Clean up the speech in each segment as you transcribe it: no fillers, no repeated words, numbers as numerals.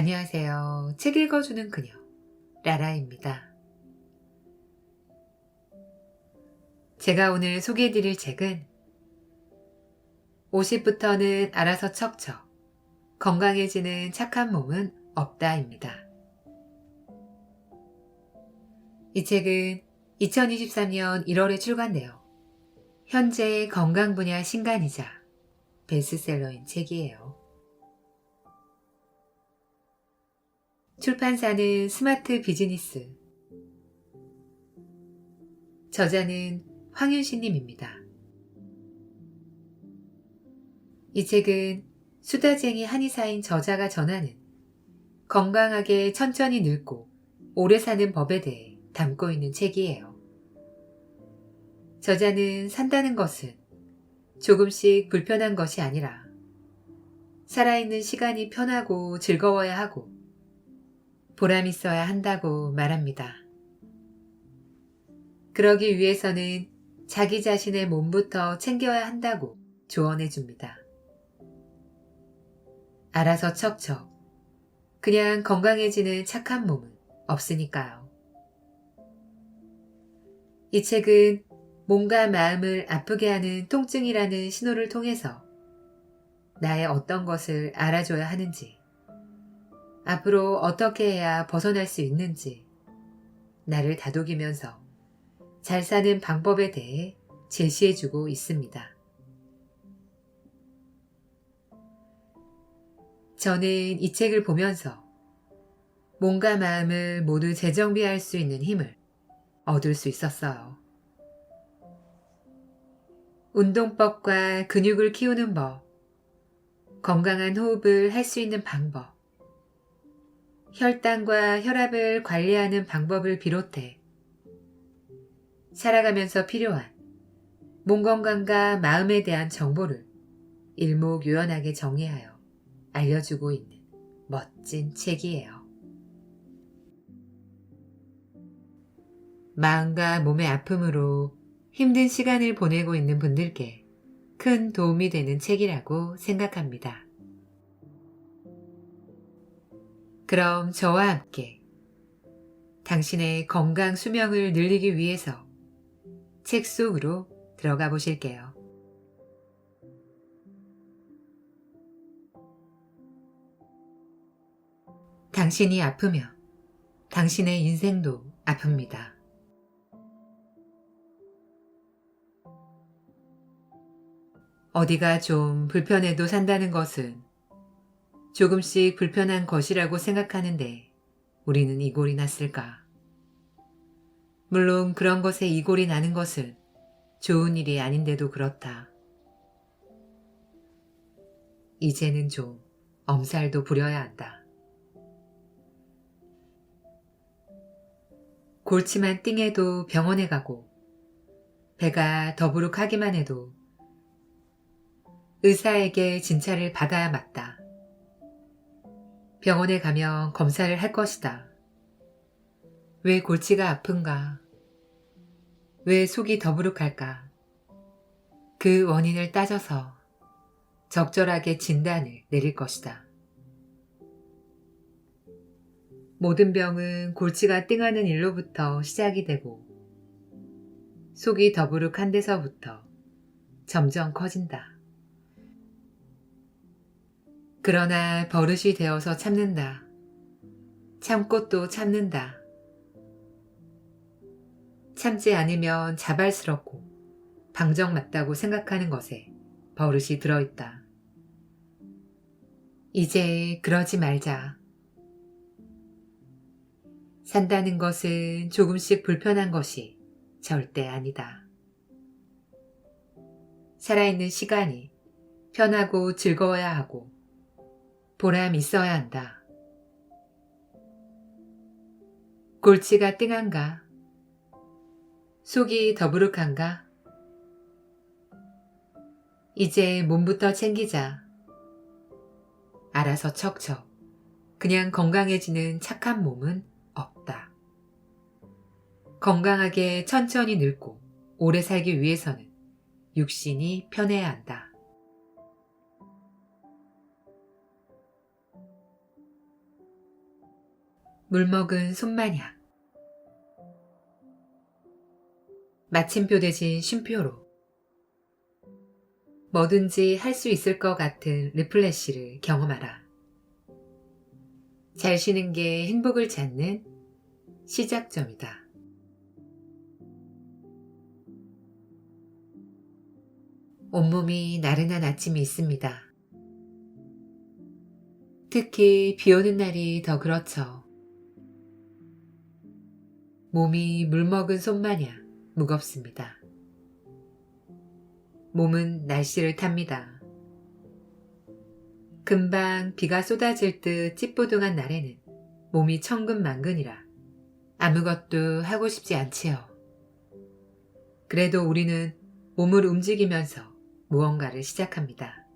안녕하세요. 책 읽어주는 그녀, 라라입니다. 제가 오늘 소개해드릴 책은 50부터는 알아서 척척, 건강해지는 착한 몸은 없다입니다. 이 책은 2023년 1월에 출간되어 현재 건강 분야 신간이자 베스트셀러인 책이에요. 출판사는 스마트 비즈니스, 저자는 황윤신님입니다. 이 책은 수다쟁이 한의사인 저자가 전하는 건강하게 천천히 늙고 오래 사는 법에 대해 담고 있는 책이에요. 저자는 산다는 것은 조금씩 불편한 것이 아니라 살아있는 시간이 편하고 즐거워야 하고 보람 있어야 한다고 말합니다. 그러기 위해서는 자기 자신의 몸부터 챙겨야 한다고 조언해 줍니다. 알아서 척척, 그냥 건강해지는 착한 몸은 없으니까요. 이 책은 몸과 마음을 아프게 하는 통증이라는 신호를 통해서 나의 어떤 것을 알아줘야 하는지, 앞으로 어떻게 해야 벗어날 수 있는지 나를 다독이면서 잘 사는 방법에 대해 제시해주고 있습니다. 저는 이 책을 보면서 몸과 마음을 모두 재정비할 수 있는 힘을 얻을 수 있었어요. 운동법과 근육을 키우는 법, 건강한 호흡을 할 수 있는 방법, 혈당과 혈압을 관리하는 방법을 비롯해 살아가면서 필요한 몸 건강과 마음에 대한 정보를 일목요연하게 정리하여 알려주고 있는 멋진 책이에요. 마음과 몸의 아픔으로 힘든 시간을 보내고 있는 분들께 큰 도움이 되는 책이라고 생각합니다. 그럼 저와 함께 당신의 건강 수명을 늘리기 위해서 책 속으로 들어가 보실게요. 당신이 아프면 당신의 인생도 아픕니다. 어디가 좀 불편해도 산다는 것은 조금씩 불편한 것이라고 생각하는데 우리는 이골이 났을까? 물론 그런 것에 이골이 나는 것은 좋은 일이 아닌데도 그렇다. 이제는 좀 엄살도 부려야 한다. 골치만 띵해도 병원에 가고 배가 더부룩하기만 해도 의사에게 진찰을 받아야 맞다. 병원에 가면 검사를 할 것이다. 왜 골치가 아픈가? 왜 속이 더부룩할까? 그 원인을 따져서 적절하게 진단을 내릴 것이다. 모든 병은 골치가 띵하는 일로부터 시작이 되고 속이 더부룩한 데서부터 점점 커진다. 그러나 버릇이 되어서 참는다. 참고 또 참는다. 참지 않으면 자발스럽고 방정맞다고 생각하는 것에 버릇이 들어있다. 이제 그러지 말자. 산다는 것은 조금씩 불편한 것이 절대 아니다. 살아있는 시간이 편하고 즐거워야 하고 보람 있어야 한다. 골치가 띵한가? 속이 더부룩한가? 이제 몸부터 챙기자. 알아서 척척, 그냥 건강해지는 착한 몸은 없다. 건강하게 천천히 늙고 오래 살기 위해서는 육신이 편해야 한다. 물먹은 손마냥 마침표 대신 쉼표로 뭐든지 할 수 있을 것 같은 리플래시를 경험하라. 잘 쉬는 게 행복을 찾는 시작점이다. 온몸이 나른한 아침이 있습니다. 특히 비 오는 날이 더 그렇죠. 몸이 물먹은 손마냥 무겁습니다. 몸은 날씨를 탑니다. 금방 비가 쏟아질 듯 찌뿌둥한 날에는 몸이 천근만근이라 아무것도 하고 싶지 않지요. 그래도 우리는 몸을 움직이면서 무언가를 시작합니다.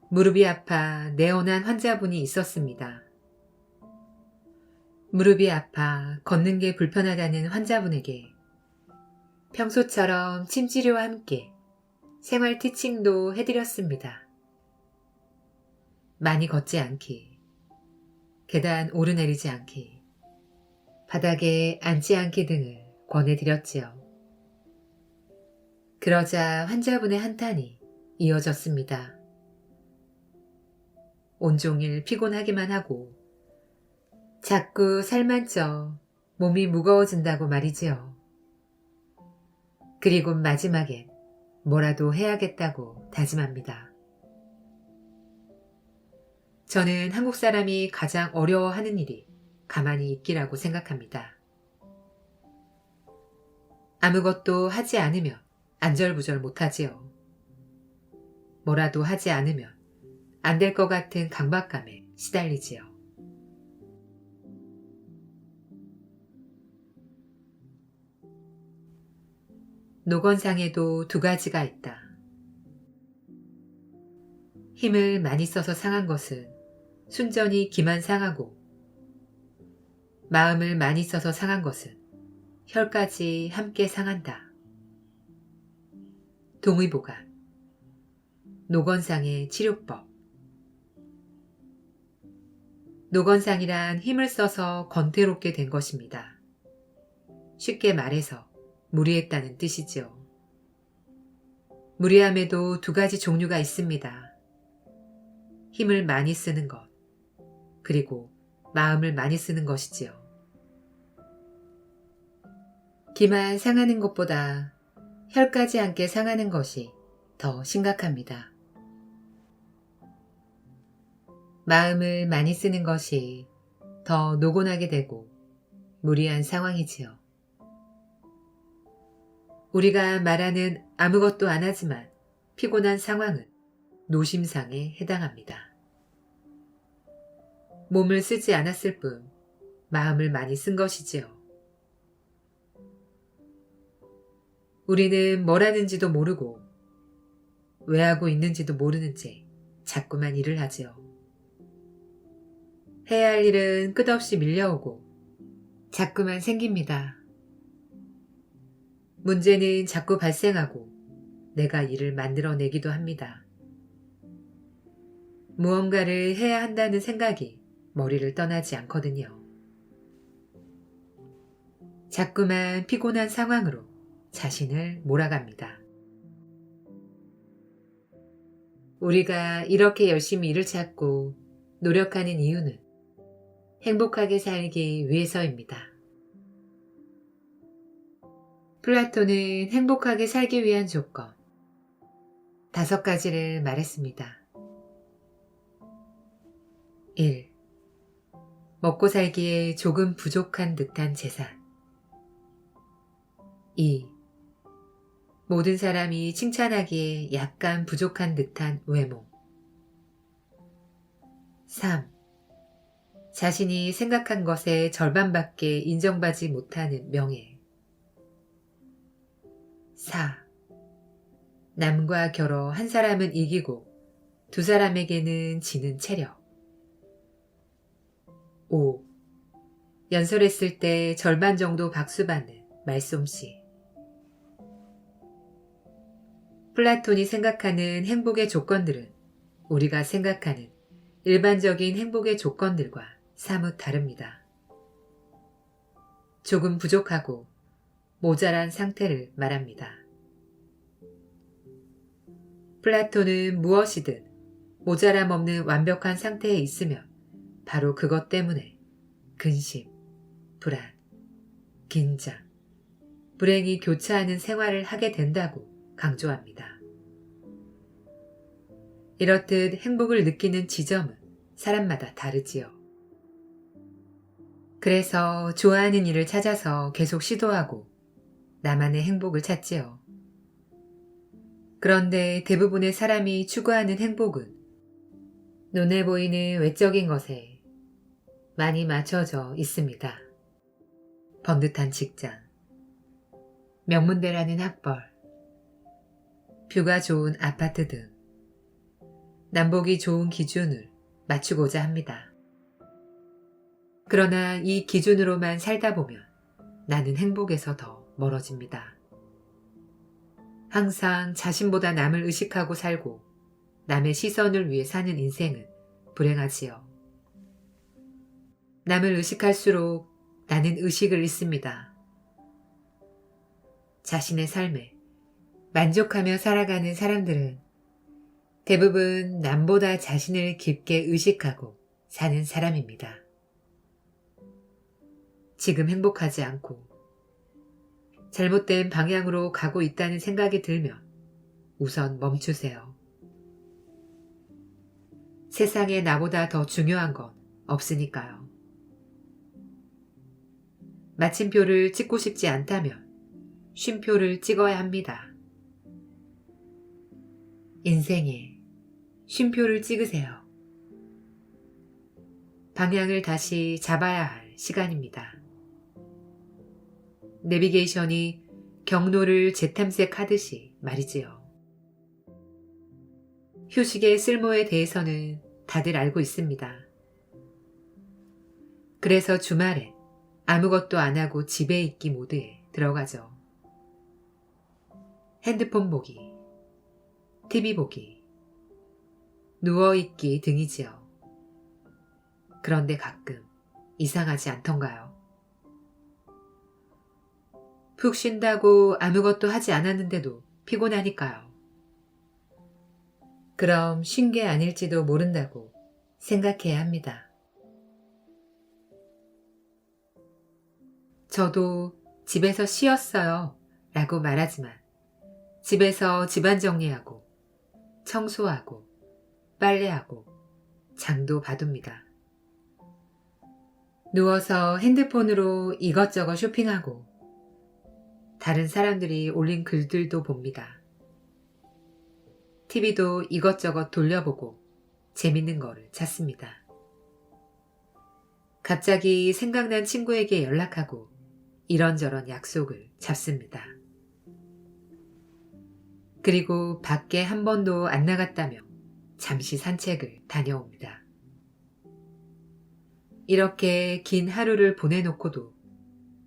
무릎이 아파 내원한 환자분이 있었습니다. 무릎이 아파 걷는 게 불편하다는 환자분에게 평소처럼 침치료와 함께 생활 티칭도 해드렸습니다. 많이 걷지 않기, 계단 오르내리지 않기, 바닥에 앉지 않기 등을 권해드렸지요. 그러자 환자분의 한탄이 이어졌습니다. 온종일 피곤하기만 하고 자꾸 살만 쪄 몸이 무거워진다고 말이지요. 그리고 마지막엔 뭐라도 해야겠다고 다짐합니다. 저는 한국 사람이 가장 어려워하는 일이 가만히 있기라고 생각합니다. 아무것도 하지 않으면 안절부절 못하지요. 뭐라도 하지 않으면 안 될 것 같은 강박감에 시달리지요. 노건상에도 두 가지가 있다. 힘을 많이 써서 상한 것은 순전히 기만 상하고, 마음을 많이 써서 상한 것은 혈까지 함께 상한다. 동의보감, 노건상의 치료법. 노건상이란 힘을 써서 건태롭게 된 것입니다. 쉽게 말해서 무리했다는 뜻이지요. 무리함에도 두 가지 종류가 있습니다. 힘을 많이 쓰는 것, 그리고 마음을 많이 쓰는 것이지요. 기만 상하는 것보다 혈까지 함께 상하는 것이 더 심각합니다. 마음을 많이 쓰는 것이 더 노곤하게 되고 무리한 상황이지요. 우리가 말하는 아무것도 안 하지만 피곤한 상황은 노심상에 해당합니다. 몸을 쓰지 않았을 뿐 마음을 많이 쓴 것이지요. 우리는 뭘 하는지도 모르고 왜 하고 있는지도 모르는 채 자꾸만 일을 하지요. 해야 할 일은 끝없이 밀려오고 자꾸만 생깁니다. 문제는 자꾸 발생하고 내가 일을 만들어내기도 합니다. 무언가를 해야 한다는 생각이 머리를 떠나지 않거든요. 자꾸만 피곤한 상황으로 자신을 몰아갑니다. 우리가 이렇게 열심히 일을 찾고 노력하는 이유는 행복하게 살기 위해서입니다. 플라톤은 행복하게 살기 위한 조건 5가지를 말했습니다. 1. 먹고 살기에 조금 부족한 듯한 재산. 2. 모든 사람이 칭찬하기에 약간 부족한 듯한 외모. 3. 자신이 생각한 것의 절반밖에 인정받지 못하는 명예. 4. 남과 겨뤄 한 사람은 이기고 두 사람에게는 지는 체력. 5. 연설했을 때 절반 정도 박수받는 말솜씨. 플라톤이 생각하는 행복의 조건들은 우리가 생각하는 일반적인 행복의 조건들과 사뭇 다릅니다. 조금 부족하고 모자란 상태를 말합니다. 플라톤은 무엇이든 모자람 없는 완벽한 상태에 있으면 바로 그것 때문에 근심, 불안, 긴장, 불행이 교차하는 생활을 하게 된다고 강조합니다. 이렇듯 행복을 느끼는 지점은 사람마다 다르지요. 그래서 좋아하는 일을 찾아서 계속 시도하고 나만의 행복을 찾지요. 그런데 대부분의 사람이 추구하는 행복은 눈에 보이는 외적인 것에 많이 맞춰져 있습니다. 번듯한 직장, 명문대라는 학벌, 뷰가 좋은 아파트 등 남보기 좋은 기준을 맞추고자 합니다. 그러나 이 기준으로만 살다 보면 나는 행복에서 더 멀어집니다. 항상 자신보다 남을 의식하고 살고 남의 시선을 위해 사는 인생은 불행하지요. 남을 의식할수록 나는 의식을 잃습니다. 자신의 삶에 만족하며 살아가는 사람들은 대부분 남보다 자신을 깊게 의식하고 사는 사람입니다. 지금 행복하지 않고 잘못된 방향으로 가고 있다는 생각이 들면 우선 멈추세요. 세상에 나보다 더 중요한 건 없으니까요. 마침표를 찍고 싶지 않다면 쉼표를 찍어야 합니다. 인생에 쉼표를 찍으세요. 방향을 다시 잡아야 할 시간입니다. 내비게이션이 경로를 재탐색하듯이 말이지요. 휴식의 쓸모에 대해서는 다들 알고 있습니다. 그래서 주말에 아무것도 안 하고 집에 있기 모드에 들어가죠. 핸드폰 보기, TV 보기, 누워있기 등이지요. 그런데 가끔 이상하지 않던가요? 푹 쉰다고 아무것도 하지 않았는데도 피곤하니까요. 그럼 쉰 게 아닐지도 모른다고 생각해야 합니다. 저도 집에서 쉬었어요 라고 말하지만 집에서 집안 정리하고 청소하고 빨래하고 장도 봐둡니다. 누워서 핸드폰으로 이것저것 쇼핑하고 다른 사람들이 올린 글들도 봅니다. TV도 이것저것 돌려보고 재밌는 거를 찾습니다. 갑자기 생각난 친구에게 연락하고 이런저런 약속을 잡습니다. 그리고 밖에 한 번도 안 나갔다며 잠시 산책을 다녀옵니다. 이렇게 긴 하루를 보내놓고도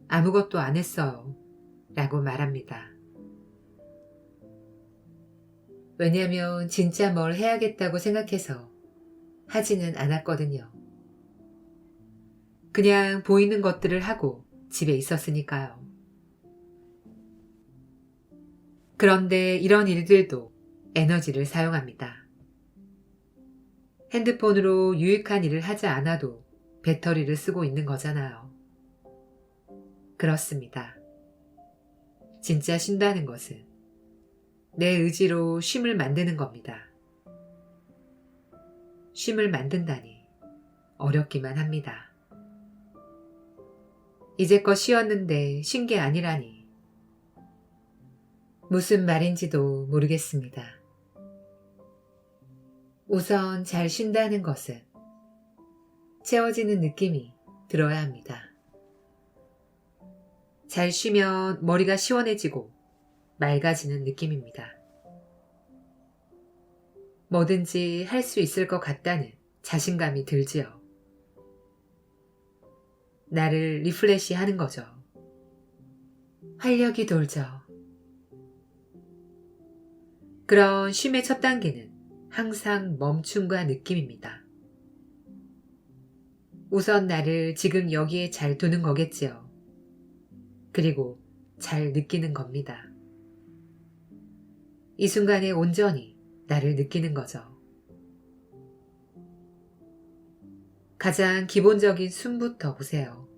아무것도 안 했어요 라고 말합니다. 왜냐면 진짜 뭘 해야겠다고 생각해서 하지는 않았거든요. 그냥 보이는 것들을 하고 집에 있었으니까요. 그런데 이런 일들도 에너지를 사용합니다. 핸드폰으로 유익한 일을 하지 않아도 배터리를 쓰고 있는 거잖아요. 그렇습니다. 진짜 쉰다는 것은 내 의지로 쉼을 만드는 겁니다. 쉼을 만든다니 어렵기만 합니다. 이제껏 쉬었는데 쉰 게 아니라니 무슨 말인지도 모르겠습니다. 우선 잘 쉰다는 것은 채워지는 느낌이 들어야 합니다. 잘 쉬면 머리가 시원해지고 맑아지는 느낌입니다. 뭐든지 할 수 있을 것 같다는 자신감이 들지요. 나를 리프레시 하는 거죠. 활력이 돌죠. 그런 쉼의 첫 단계는 항상 멈춤과 느낌입니다. 우선 나를 지금 여기에 잘 두는 거겠지요. 그리고 잘 느끼는 겁니다. 이 순간에 온전히 나를 느끼는 거죠. 가장 기본적인 숨부터 보세요.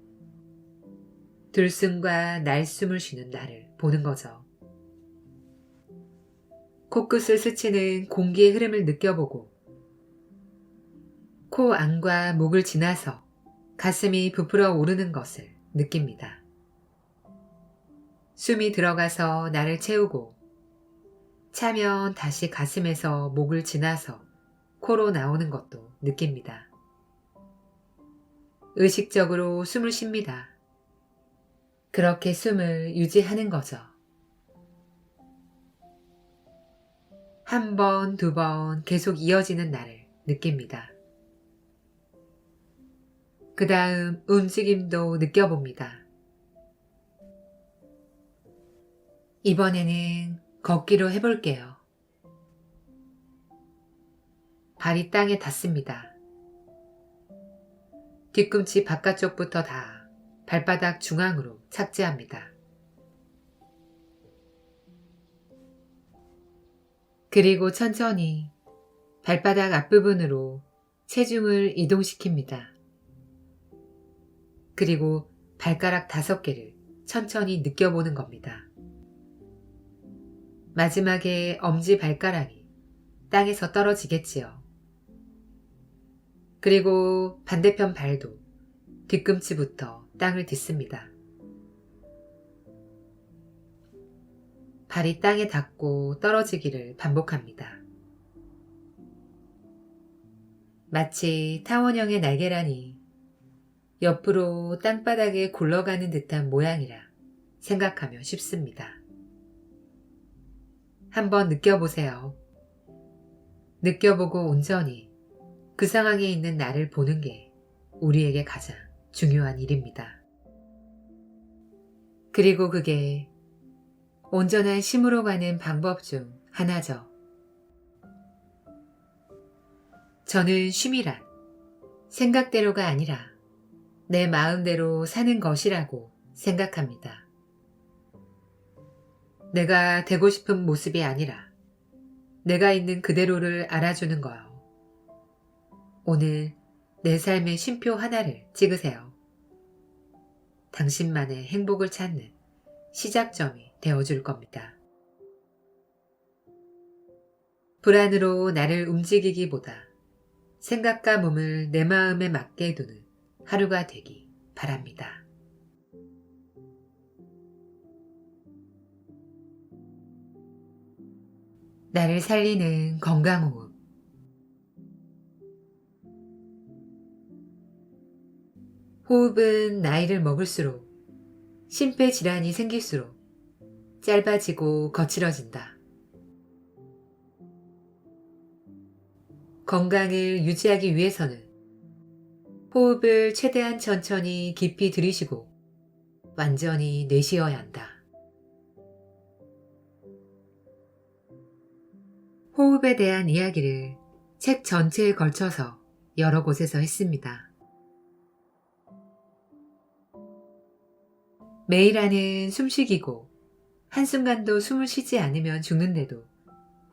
들숨과 날숨을 쉬는 나를 보는 거죠. 코끝을 스치는 공기의 흐름을 느껴보고 코 안과 목을 지나서 가슴이 부풀어 오르는 것을 느낍니다. 숨이 들어가서 나를 채우고 차면 다시 가슴에서 목을 지나서 코로 나오는 것도 느낍니다. 의식적으로 숨을 쉽니다. 그렇게 숨을 유지하는 거죠. 한 번, 두 번 계속 이어지는 나를 느낍니다. 그 다음 움직임도 느껴봅니다. 이번에는 걷기로 해볼게요. 발이 땅에 닿습니다. 뒤꿈치 바깥쪽부터 다 발바닥 중앙으로 착지합니다. 그리고 천천히 발바닥 앞부분으로 체중을 이동시킵니다. 그리고 발가락 5개를 천천히 느껴보는 겁니다. 마지막에 엄지발가락이 땅에서 떨어지겠지요. 그리고 반대편 발도 뒤꿈치부터 땅을 딛습니다. 발이 땅에 닿고 떨어지기를 반복합니다. 마치 타원형의 날계란이 옆으로 땅바닥에 굴러가는 듯한 모양이라 생각하면 쉽습니다. 한번 느껴보세요. 느껴보고 온전히 그 상황에 있는 나를 보는 게 우리에게 가장 중요한 일입니다. 그리고 그게 온전한 쉼으로 가는 방법 중 하나죠. 저는 쉼이란 생각대로가 아니라 내 마음대로 사는 것이라고 생각합니다. 내가 되고 싶은 모습이 아니라 내가 있는 그대로를 알아주는 거요. 오늘 내 삶의 쉼표 하나를 찍으세요. 당신만의 행복을 찾는 시작점이 되어줄 겁니다. 불안으로 나를 움직이기보다 생각과 몸을 내 마음에 맞게 두는 하루가 되기 바랍니다. 나를 살리는 건강호흡. 호흡은 나이를 먹을수록 심폐질환이 생길수록 짧아지고 거칠어진다. 건강을 유지하기 위해서는 호흡을 최대한 천천히 깊이 들이쉬고 완전히 내쉬어야 한다. 호흡에 대한 이야기를 책 전체에 걸쳐서 여러 곳에서 했습니다. 매일 하는 숨쉬기고 한순간도 숨을 쉬지 않으면 죽는데도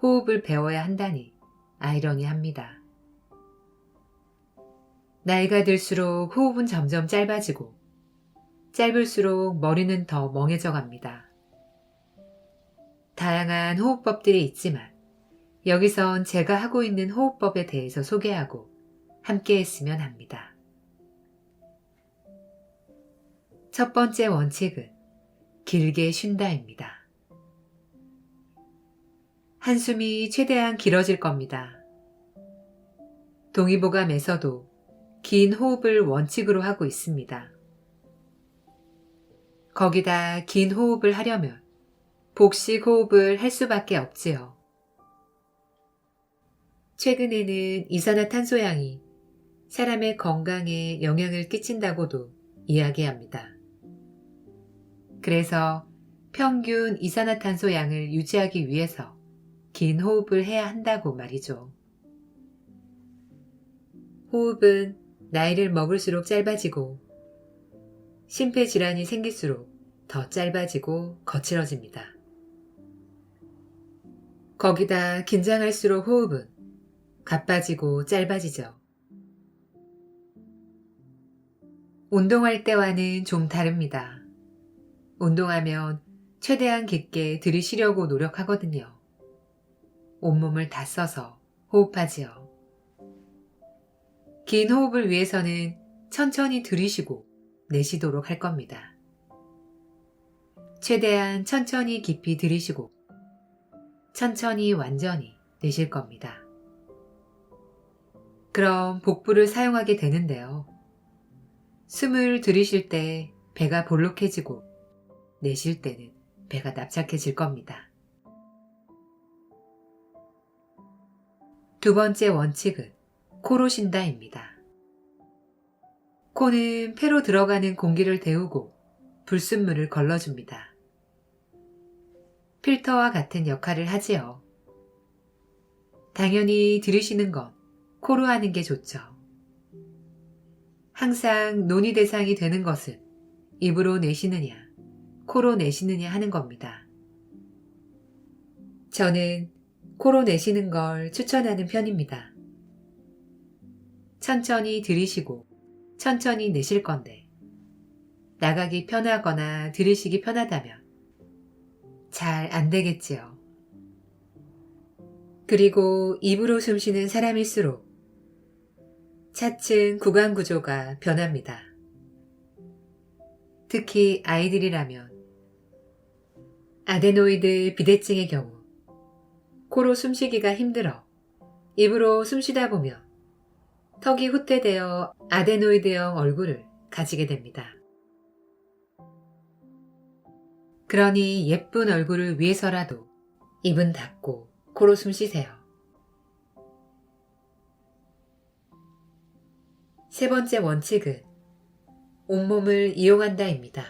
호흡을 배워야 한다니 아이러니합니다. 나이가 들수록 호흡은 점점 짧아지고 짧을수록 머리는 더 멍해져 갑니다. 다양한 호흡법들이 있지만 여기선 제가 하고 있는 호흡법에 대해서 소개하고 함께 했으면 합니다. 첫 번째 원칙은 길게 쉰다입니다. 한숨이 최대한 길어질 겁니다. 동의보감에서도 긴 호흡을 원칙으로 하고 있습니다. 거기다 긴 호흡을 하려면 복식 호흡을 할 수밖에 없지요. 최근에는 이산화탄소양이 사람의 건강에 영향을 끼친다고도 이야기합니다. 그래서 평균 이산화탄소양을 유지하기 위해서 긴 호흡을 해야 한다고 말이죠. 호흡은 나이를 먹을수록 짧아지고 심폐질환이 생길수록 더 짧아지고 거칠어집니다. 거기다 긴장할수록 호흡은 가빠지고 짧아지죠. 운동할 때와는 좀 다릅니다. 운동하면 최대한 깊게 들이쉬려고 노력하거든요. 온몸을 다 써서 호흡하지요. 긴 호흡을 위해서는 천천히 들이쉬고 내쉬도록 할 겁니다. 최대한 천천히 깊이 들이쉬고 천천히 완전히 내쉴 겁니다. 그럼 복부를 사용하게 되는데요. 숨을 들이쉴 때 배가 볼록해지고 내쉴 때는 배가 납작해질 겁니다. 두 번째 원칙은 코로 쉰다입니다. 코는 폐로 들어가는 공기를 데우고 불순물을 걸러줍니다. 필터와 같은 역할을 하지요. 당연히 들이쉬는 건 코로 하는 게 좋죠. 항상 논의 대상이 되는 것은 입으로 내쉬느냐, 코로 내쉬느냐 하는 겁니다. 저는 코로 내쉬는 걸 추천하는 편입니다. 천천히 들이쉬고 천천히 내쉴 건데 나가기 편하거나 들이쉬기 편하다면 잘 안 되겠지요. 그리고 입으로 숨쉬는 사람일수록 차츰 구강 구조가 변합니다. 특히 아이들이라면 아데노이드 비대증의 경우 코로 숨쉬기가 힘들어 입으로 숨쉬다 보면 턱이 후퇴되어 아데노이드형 얼굴을 가지게 됩니다. 그러니 예쁜 얼굴을 위해서라도 입은 닫고 코로 숨쉬세요. 세 번째 원칙은 온몸을 이용한다입니다.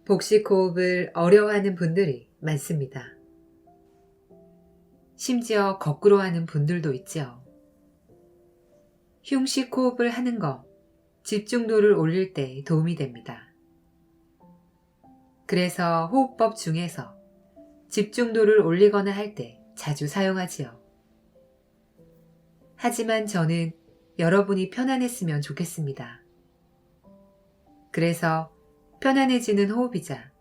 복식 호흡을 어려워하는 분들이 많습니다. 심지어 거꾸로 하는 분들도 있죠. 흉식 호흡을 하는 거 집중도를 올릴 때 도움이 됩니다. 그래서 호흡법 중에서 집중도를 올리거나 할 때 자주 사용하지요. 하지만 저는 여러분이 편안했으면 좋겠습니다. 그래서 편안해지는 호흡이자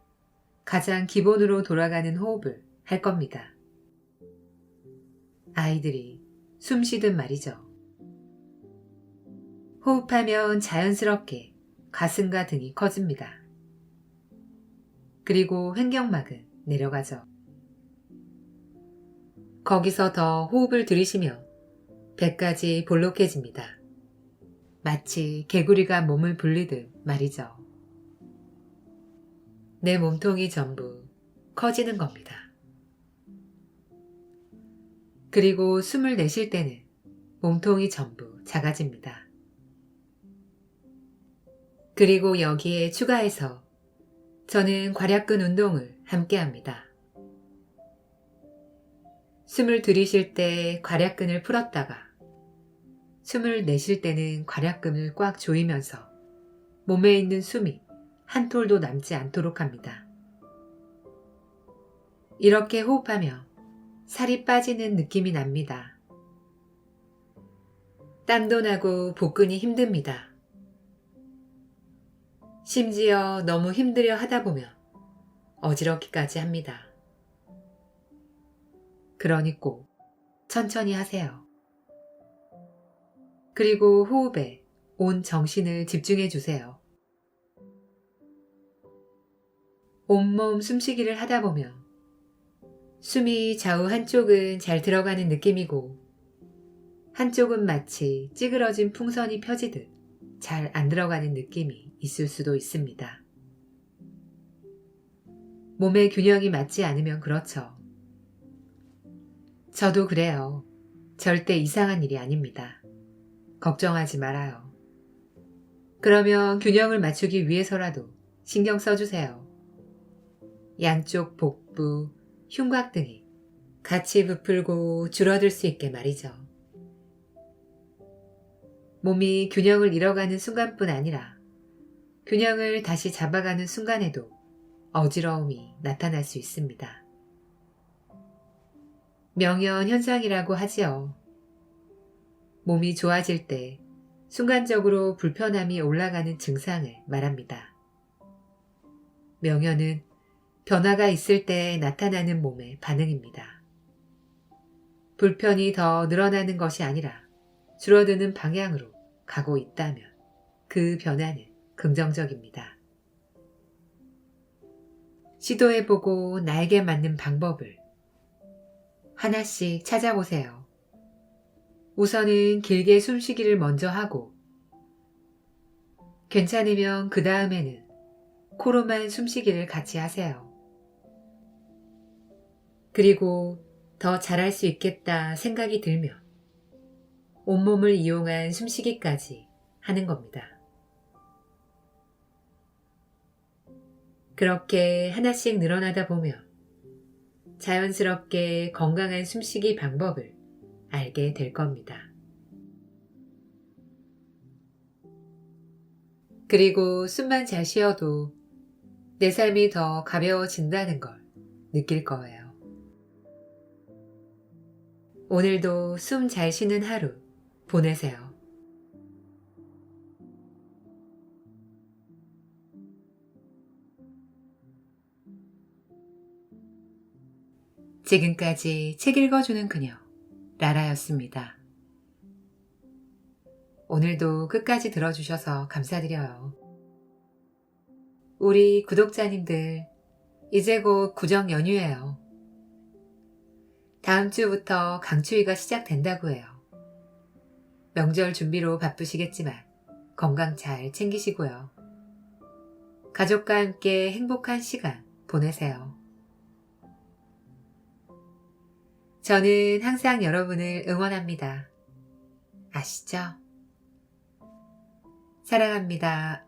가장 기본으로 돌아가는 호흡을 할 겁니다. 아이들이 숨 쉬듯 말이죠. 호흡하면 자연스럽게 가슴과 등이 커집니다. 그리고 횡격막은 내려가죠. 거기서 더 호흡을 들이쉬면 배까지 볼록해집니다. 마치 개구리가 몸을 불리듯 말이죠. 내 몸통이 전부 커지는 겁니다. 그리고 숨을 내쉴 때는 몸통이 전부 작아집니다. 그리고 여기에 추가해서 저는 괄약근 운동을 함께 합니다. 숨을 들이쉴 때 괄약근을 풀었다가 숨을 내쉴 때는 괄약근을 꽉 조이면서 몸에 있는 숨이 한 톨도 남지 않도록 합니다. 이렇게 호흡하며 살이 빠지는 느낌이 납니다. 땀도 나고 복근이 힘듭니다. 심지어 너무 힘들여 하다 보면 어지럽기까지 합니다. 그러니 꼭 천천히 하세요. 그리고 호흡에 온 정신을 집중해 주세요. 온몸 숨쉬기를 하다 보면 숨이 좌우 한쪽은 잘 들어가는 느낌이고 한쪽은 마치 찌그러진 풍선이 펴지듯 잘 안 들어가는 느낌이 있을 수도 있습니다. 몸의 균형이 맞지 않으면 그렇죠. 저도 그래요. 절대 이상한 일이 아닙니다. 걱정하지 말아요. 그러면 균형을 맞추기 위해서라도 신경 써주세요. 양쪽 복부, 흉곽 등이 같이 부풀고 줄어들 수 있게 말이죠. 몸이 균형을 잃어가는 순간뿐 아니라 균형을 다시 잡아가는 순간에도 어지러움이 나타날 수 있습니다. 명현 현상이라고 하지요. 몸이 좋아질 때 순간적으로 불편함이 올라가는 증상을 말합니다. 명현은 변화가 있을 때 나타나는 몸의 반응입니다. 불편이 더 늘어나는 것이 아니라 줄어드는 방향으로 가고 있다면 그 변화는 긍정적입니다. 시도해보고 나에게 맞는 방법을 하나씩 찾아보세요. 우선은 길게 숨쉬기를 먼저 하고 괜찮으면 그 다음에는 코로만 숨쉬기를 같이 하세요. 그리고 더 잘할 수 있겠다 생각이 들면 온몸을 이용한 숨쉬기까지 하는 겁니다. 그렇게 하나씩 늘어나다 보면 자연스럽게 건강한 숨쉬기 방법을 알게 될 겁니다. 그리고 숨만 잘 쉬어도 내 삶이 더 가벼워진다는 걸 느낄 거예요. 오늘도 숨 잘 쉬는 하루 보내세요. 지금까지 책 읽어주는 그녀, 라라였습니다. 오늘도 끝까지 들어주셔서 감사드려요. 우리 구독자님들, 이제 곧 구정 연휴예요. 다음 주부터 강추위가 시작된다고 해요. 명절 준비로 바쁘시겠지만 건강 잘 챙기시고요. 가족과 함께 행복한 시간 보내세요. 저는 항상 여러분을 응원합니다. 아시죠? 사랑합니다.